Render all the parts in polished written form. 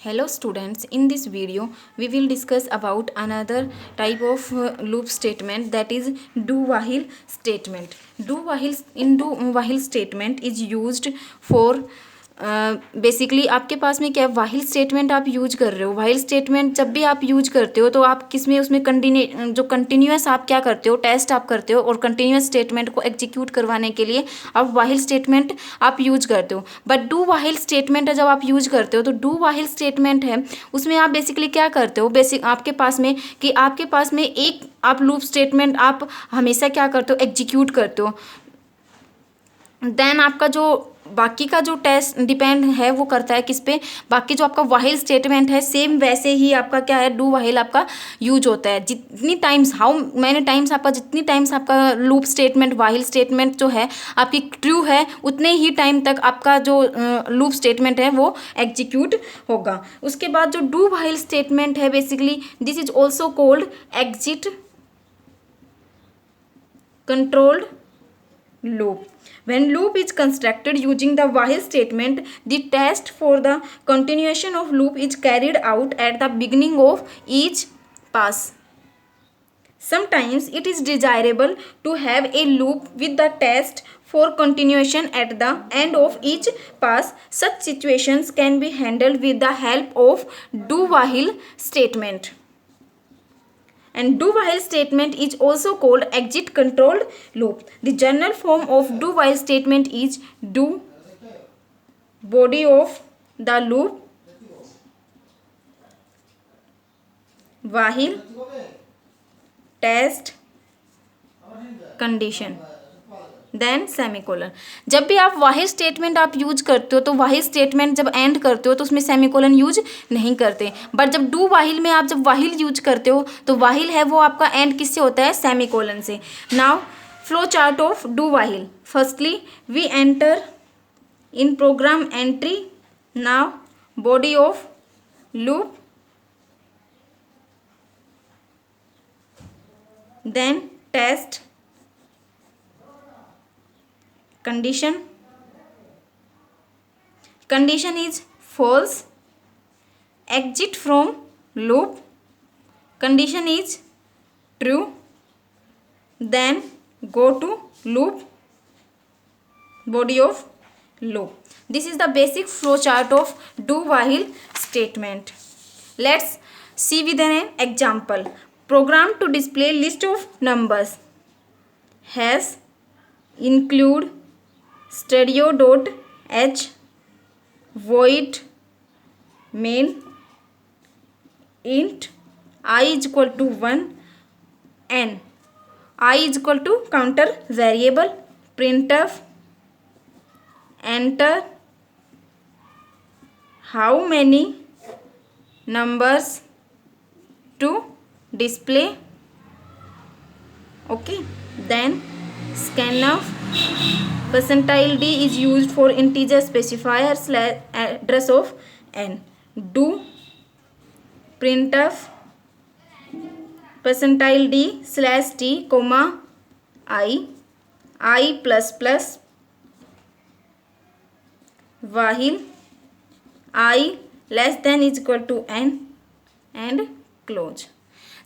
Hello students, in this video we will discuss about another type of loop statement, that is do while statement. Do while statement is used for basically आपके पास में क्या है, वाहिल statement आप use कर रहे हो. वाहिल statement जब भी आप यूज करते हो तो आप किस में उसमें कंटिन्यूस आप क्या करते हो, टेस्ट आप करते हो, और कंटिन्यूस स्टेटमेंट को एग्जीक्यूट करवाने के लिए आप वाहिल स्टेटमेंट आप यूज करते हो. बट डू वाहिल स्टेटमेंट जब आप यूज करते हो तो डू वाहिल स्टेटमेंट है उसमें आप बेसिकली क्या करते हो, आपके पास में कि आपके पास में एक आप लूप स्टेटमेंट आप हमेशा क्या करते हो, एग्जीक्यूट करते हो. देन आपका जो बाकी का जो टेस्ट डिपेंड है वो करता है किस पे, बाकी जो आपका वाहिल स्टेटमेंट है सेम वैसे ही आपका क्या है, डू वाहिल आपका यूज होता है. जितनी टाइम्स हाउ मैनी टाइम्स आपका जितनी टाइम्स आपका लूप स्टेटमेंट वाहिल स्टेटमेंट जो है आपकी ट्रू है उतने ही टाइम तक आपका जो लूप स्टेटमेंट है वो एग्जीक्यूट होगा. उसके बाद जो डू वाहिल स्टेटमेंट है basically this is also called exit controlled loop. When loop is constructed using the while statement, the test for the continuation of loop is carried out at the beginning of each pass. Sometimes it is desirable to have a loop with the test for continuation at the end of each pass. Such situations can be handled with the help of do while statement. And do while statement is also called exit controlled loop. The general form of do while statement is do body of the loop while test condition then semicolon. जब भी आप वाहिल statement आप use करते हो तो वाहिल statement जब and करते हो तो उसमें सेमीकोलन यूज नहीं करते. बट जब डू वाहिल में आप जब वाहिल यूज करते हो तो वाहिल है वो आपका एंड किससे होता है, सेमीकोलन से. Now flow chart of do while. Firstly we enter in program entry. Now body of loop, then test condition is false. Exit from loop, condition is true. Then go to loop, body of loop. This is the basic flow chart of do while statement. Let's see with an example. Program to display list of numbers has include stereo.h void main int I is equal to 1 n I is equal to counter variable. Printf enter how many numbers to display. Okay, then scanf percentile d is used for integer specifier / address of n. Do printf percentile d / t comma I plus plus while I less than is equal to n and close.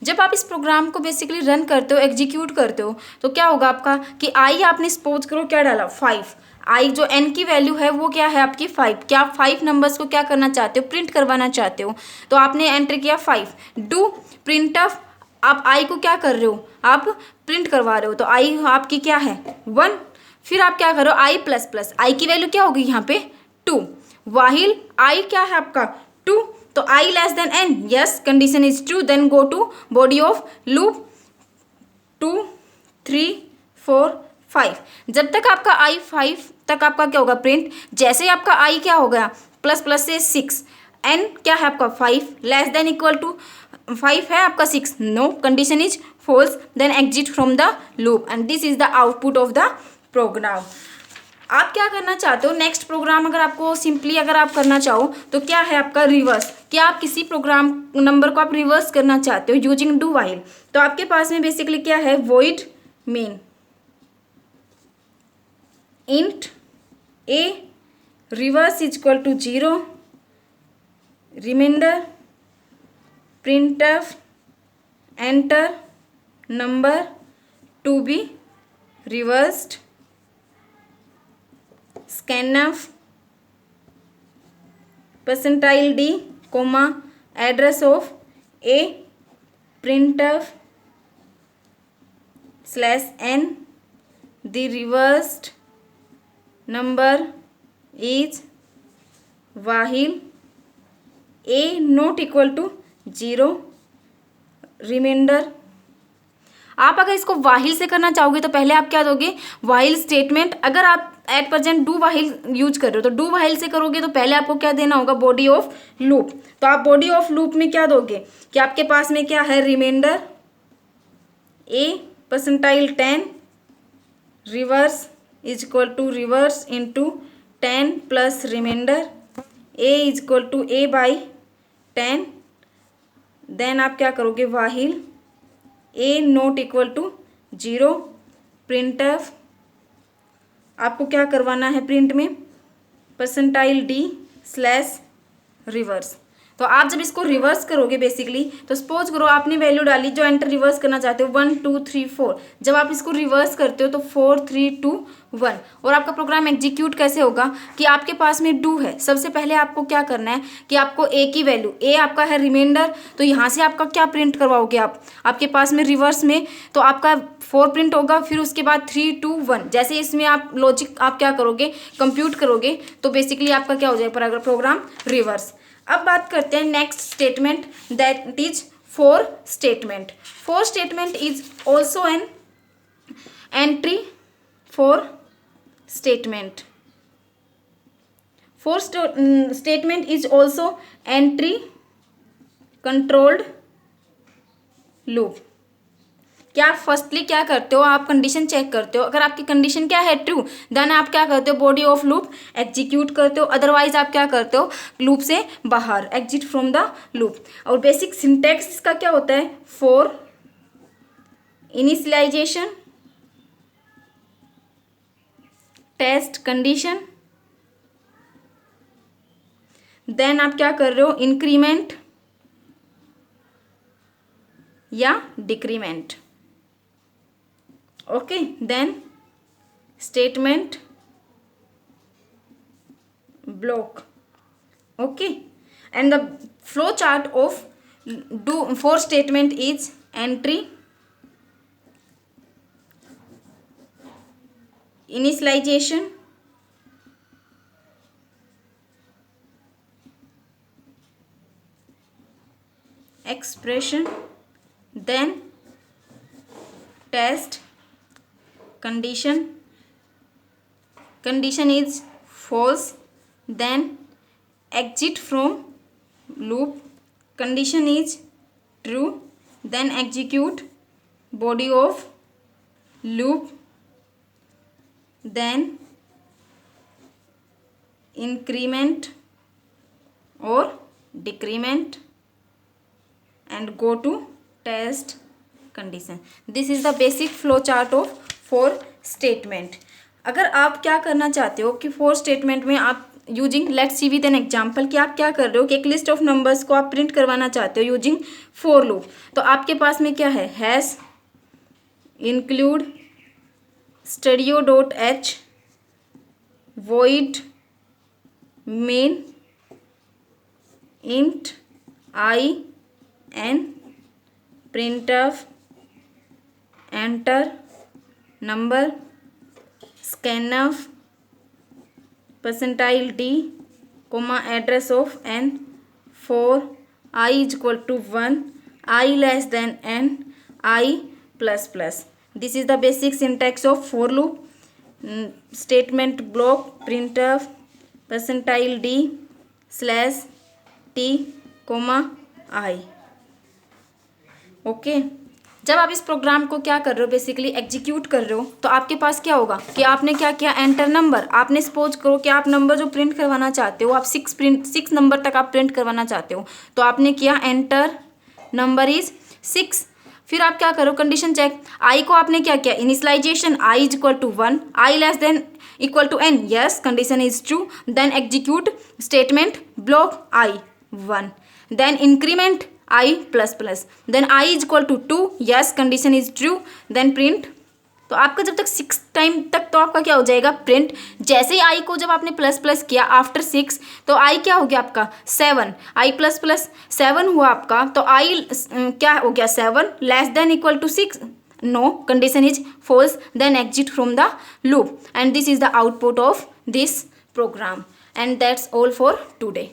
जब आप इस programme को basically run करते हो, execute करते हो तो क्या होगा आपका कि आई आपने सपोज करो क्या डाला 5. आई जो एन की वैल्यू है वो क्या है आपकी 5. क्या आप 5 नंबर्स को क्या करना चाहते हो, प्रिंट करवाना चाहते हो, तो आपने एंटर किया 5. डू प्रिंट ऑफ, आप आई को क्या कर रहे हो, आप प्रिंट करवा रहे हो, तो आई आपकी क्या है 1. फिर आप क्या करो आई प्लस प्लस, आई की वैल्यू क्या होगी यहाँ पे 2. वाहिल आई क्या है आपका 2, तो i less than n, yes condition is true. Then go to body of loop 2 3 4 5. जब तक आपका आई 5 तक आपका क्या होगा प्रिंट. जैसे ही आपका आई क्या हो गया प्लस प्लस से 6, एन क्या है आपका 5 लेस देन इक्वल टू 5 है आपका 6, no condition is false. Then exit from the loop and this is the output of the program. आप क्या करना चाहते हो नेक्स्ट प्रोग्राम, अगर आपको सिंपली अगर आप करना चाहो तो क्या है आपका रिवर्स. क्या आप किसी प्रोग्राम नंबर को आप रिवर्स करना चाहते हो यूजिंग डू वाइल, तो आपके पास में बेसिकली क्या है void main int A reverse is equal to 0 remainder printf enter number to be reversed scanf percentile d comma address of a printf slash n the reversed number is while a not equal to 0 remainder. आप अगर इसको वाहिल से करना चाहोगे तो पहले आप क्या दोगे, वाहिल स्टेटमेंट। अगर आप एट प्रेजेंट डू वाहिल यूज कर रहे हो तो डू वाहिल से करोगे तो पहले आपको क्या देना होगा, बॉडी ऑफ लूप। तो आप बॉडी ऑफ लूप में क्या दोगे कि आपके पास में क्या है, remainder A percentile 10 reverse is equal to reverse into 10 plus remainder A is equal to A by 10। Then आप क्या करोगे, while A not equal to 0 printf. आपको क्या करवाना है प्रिंट में, परसेंटाइल डी स्लैश रिवर्स। तो आप जब इसको रिवर्स करोगे बेसिकली, तो सपोज करो आपने वैल्यू डाली जो एंटर रिवर्स करना चाहते हो 1 2 3 4। जब आप इसको रिवर्स करते हो तो 4 3 2 1। और आपका प्रोग्राम एग्जीक्यूट कैसे होगा कि आपके पास में डू है। सबसे पहले आपको क्या करना है कि आपको ए की वैल्यू, ए आपका है रिमाइंडर, तो यहाँ से आपका क्या प्रिंट करवाओगे आप, आपके पास में रिवर्स में तो आपका 4 प्रिंट होगा, फिर उसके बाद 3 2 1। जैसे इसमें आप लॉजिक आप क्या करोगे, कंप्यूट करोगे, तो बेसिकली आपका क्या हो जाएगा प्रोग्राम रिवर्स। अब बात करते हैं next statement, that is four statement. Four statement is also an entry four statement. Four statement is also entry controlled loop. क्या आप फर्स्टली क्या करते हो, आप कंडीशन चेक करते हो। अगर आपकी कंडीशन क्या है, ट्रू, देन आप क्या करते हो, बॉडी ऑफ लूप एग्जीक्यूट करते हो। अदरवाइज आप क्या करते हो, लूप से बाहर, एग्जिट फ्रॉम द लूप। और बेसिक सिंटैक्स का क्या होता है, for initialization test condition, then आप क्या कर रहे हो, इंक्रीमेंट या decrement. okay, then statement block, okay, and the flow chart of do for statement is entry initialization expression, then test condition, condition is false, then exit from loop, condition is true, then execute body of loop, then increment or decrement and go to test condition. This is the basic flow chart of four statement. अगर आप क्या करना चाहते हो कि four statement में आप using, let's see with an example, कि आप क्या कर रहे हो कि एक लिस्ट ऑफ नंबर्स को आप प्रिंट करवाना चाहते हो यूजिंग फोर लूप। तो आपके पास में क्या है, hash include studio dot H void main int I N printf enter number scanf percentile d comma address of n for I is equal to 1, I less than n, I plus plus. This is the basic syntax of for loop. Statement block printf percentile d slash t comma I. okay, जब आप इस programme को क्या कर रहे हो, basically execute कर रहे हो, तो आपके पास क्या होगा कि आपने क्या किया, एंटर नंबर। आपने सपोज करो कि आप नंबर जो प्रिंट करवाना चाहते हो, आप 6 नंबर तक आप प्रिंट करवाना चाहते हो, तो आपने किया एंटर नंबर इज 6। फिर आप क्या करो, कंडीशन चेक, आई को आपने क्या किया, initialization I is equal to 1, I less than equal to n, yes condition is true, then execute statement block I 1. Then increment I plus plus. Then I is equal to 2. Yes, condition is true. Then print. तो आपका जब तक 6 time तक तो आपका क्या हो जाएगा प्रिंट। जैसे ही आई को जब आपने प्लस प्लस किया आफ्टर 6 तो आई क्या हो गया आपका 7, आई प्लस प्लस 7 हुआ आपका, तो आई क्या हो गया 7 less than equal to 6। No, condition is false, then exit from the loop and this is the output of this program. And that's all for today.